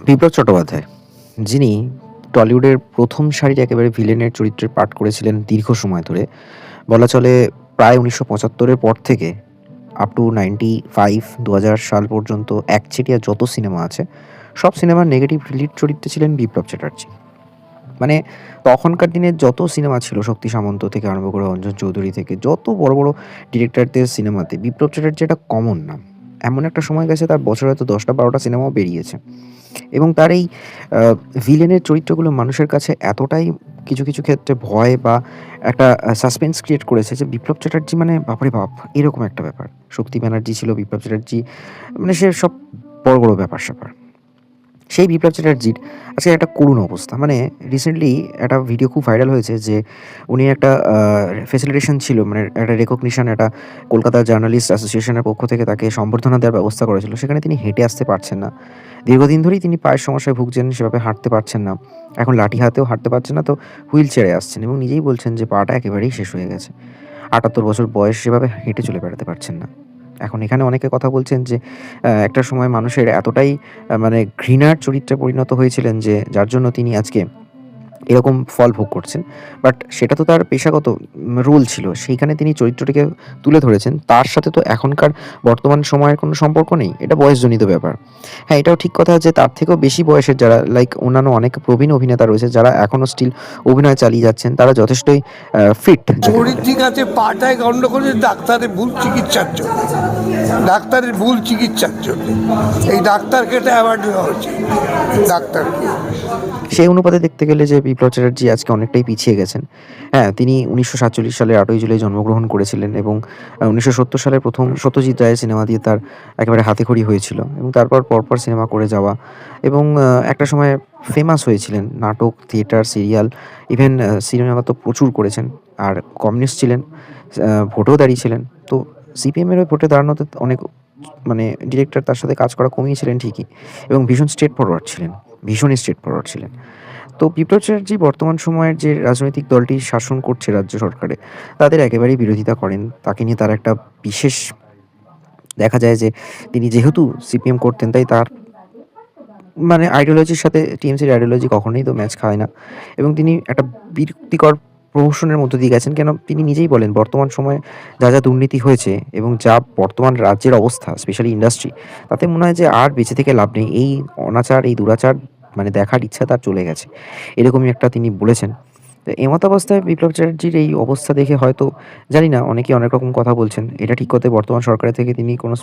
বিপ্লব চট্টোপাধ্যায়, যিনি টলিউডের প্রথম সারির একেবারে ভিলেনের চরিত্রের পাঠ করেছিলেন দীর্ঘ সময় ধরে। বলা চলে প্রায় ১৯৭৫ পর থেকে আপ টু 95 ২০০০ সাল পর্যন্ত একচেটিয়া যত সিনেমা আছে, সব সিনেমার নেগেটিভ লিড চরিত্রে ছিলেন বিপ্লব চ্যাটার্জি। মানে তখনকার দিনের যত সিনেমা ছিল, শক্তি সামন্ত থেকে আরম্ভ করে অঞ্জন চৌধুরী থেকে যত বড়, বড় ডিরেক্টরদের সিনেমাতে বিপ্লব চ্যাটার্জি একটা কমন নাম। এমন একটা সময় গেছে তার বছরে হয়তো ১০টা ১২টা সিনেমাও বেরিয়েছে। এবং তার এই ভিলেনের চরিত্রগুলো মানুষের কাছে এতটাই কিছু, কিছু ক্ষেত্রে ভয় বা একটা সাসপেন্স ক্রিয়েট করেছে যে বিপ্লব চ্যাটার্জি মানে বাপরে বাপ! এরকম একটা ব্যাপার। শক্তি ব্যানার্জি ছিল, বিপ্লব চ্যাটার্জি মানে সে সব বড়, বড় ব্যাপার-স্যাপার। সেই বিপ্লব চ্যাটার্জির আজকে একটা করুণ অবস্থা। মানে রিসেন্টলি একটা ভিডিও খুব ভাইরাল হয়েছে যে উনি একটা ফেসিলিটেশন ছিল, মানে একটা রেকগনিশন, একটা কলকাতা জার্নালিস্ট অ্যাসোসিয়েশনের পক্ষ থেকে তাকে সম্বর্ধনা দেওয়ার ব্যবস্থা করা ছিল। সেখানে তিনি হেঁটে আসতে পারছেন না। দীর্ঘদিন ধরেই তিনি পায়ের সমস্যায় ভুগছেন, সেভাবে হাঁটতে পারছেন না। এখন লাঠি হাতেও হাঁটতে পারছেন না, তো হুইল চেয়ারে আসছেন এবং নিজেই বলছেন যে পাটা একেবারেই শেষ হয়ে গেছে। ৭৮ বছর বয়স, সেভাবে হেঁটে চলে বেড়াতে পারছেন না। এখন এখানে অনেকে কথা বলছেন যে একটা সময় মানুষের এতটাই মানে ঘৃণার চরিত্রে পরিণত হয়েছিলেন যে যার জন্য তিনি আজকে এরকম ফল ভোগ করছেন। বাট সেটা তো তার পেশাগত রোল ছিল। সেইখানে তিনি চরিত্রটিকে তুলে ধরেছেন। তার সাথে তো এখনকার বর্তমান সময়ের কোনো সম্পর্ক নেই। এটা বয়সজনিত ব্যাপার। হ্যাঁ, এটাও ঠিক কথা যে তার থেকেও বেশি বয়সের যারা লাইক অন্যান্য অনেক প্রবীণ অভিনেতা রয়েছে যারা এখনো স্টিল অভিনয় চালিয়ে যাচ্ছেন, তারা যথেষ্টই ফিট। শরীর ঠিক আছে, পাটায় গন্ডগোল, ডাক্তারের ভুল চিকিৎসার জন্য, ডাক্তারের ভুল চিকিৎসার জন্য এই ডাক্তারকে এটা অ্যাওয়ার্ড দেওয়া হচ্ছে ডাক্তারকে। সেই অনুপাতে দেখতে গেলে যে বিপ্লব চ্যাটার্জি আজকে অনেকটাই পিছিয়ে গেছেন। হ্যাঁ, তিনি ১৯৪৭ সালের ৮ই জুলাই জন্মগ্রহণ করেছিলেন এবং ১৯৭০ সালের প্রথম সত্যজিৎ রায়ের সিনেমা দিয়ে তার একেবারে হাতেখড়ি হয়েছিল এবং তারপর পরপর সিনেমা করে যাওয়া এবং একটা সময় ফেমাস হয়েছিলেন। নাটক, থিয়েটার, সিরিয়াল, ইভেন সিনেমা তো প্রচুর করেছেন। আর কমিউনিস্ট ছিলেন, ভোটেও দাঁড়িয়েছিলেন। তো সিপিএমের হয়ে ভোটে দাঁড়ানোতে অনেক মানে ডিরেক্টর তার সাথে কাজ করা কমিয়েছিলেন ঠিকই এবং ভীষণ স্ট্রেট ফরওয়ার্ড ছিলেন, ভীষণই স্ট্রেট ফরওয়ার্ড ছিলেন। তো বিপ্লব চ্যাটার্জি বর্তমান সময়ের যে রাজনৈতিক দলটি শাসন করছে রাজ্য সরকারে, তাদের একেবারেই বিরোধিতা করেন। তাকে নিয়ে তার একটা বিশেষ দেখা যায় যে তিনি যেহেতু সিপিএম করতেন, তাই তার মানে আইডিওলজির সাথে টিএমসির আইডিওলজি কখনোই তো ম্যাচ খায় না এবং তিনি একটা বিরক্তিকর প্রহসনের মধ্য দিয়ে গেছেন। কেন তিনি নিজেই বলেন বর্তমান সময়ে যা, যা দুর্নীতি হয়েছে এবং যা বর্তমান রাজ্যের অবস্থা স্পেশালি ইন্ডাস্ট্রি, তাতে মনে হয় যে আর বেঁচে থেকে লাভ নেই। এই অনাচার, এই দুরাচার মানে দেখার ইচ্ছা তার চলে গেছে। এরকমই একটা তিনি বলেছেন। তো এমতাবস্থায় বিপ্লব চ্যাটার্জির এই অবস্থা দেখে হয়তো জানি না অনেকে অনেক রকম কথা বলছেন। এটা ঠিক কথাই বর্তমান সরকারের থেকে তিনি কোনো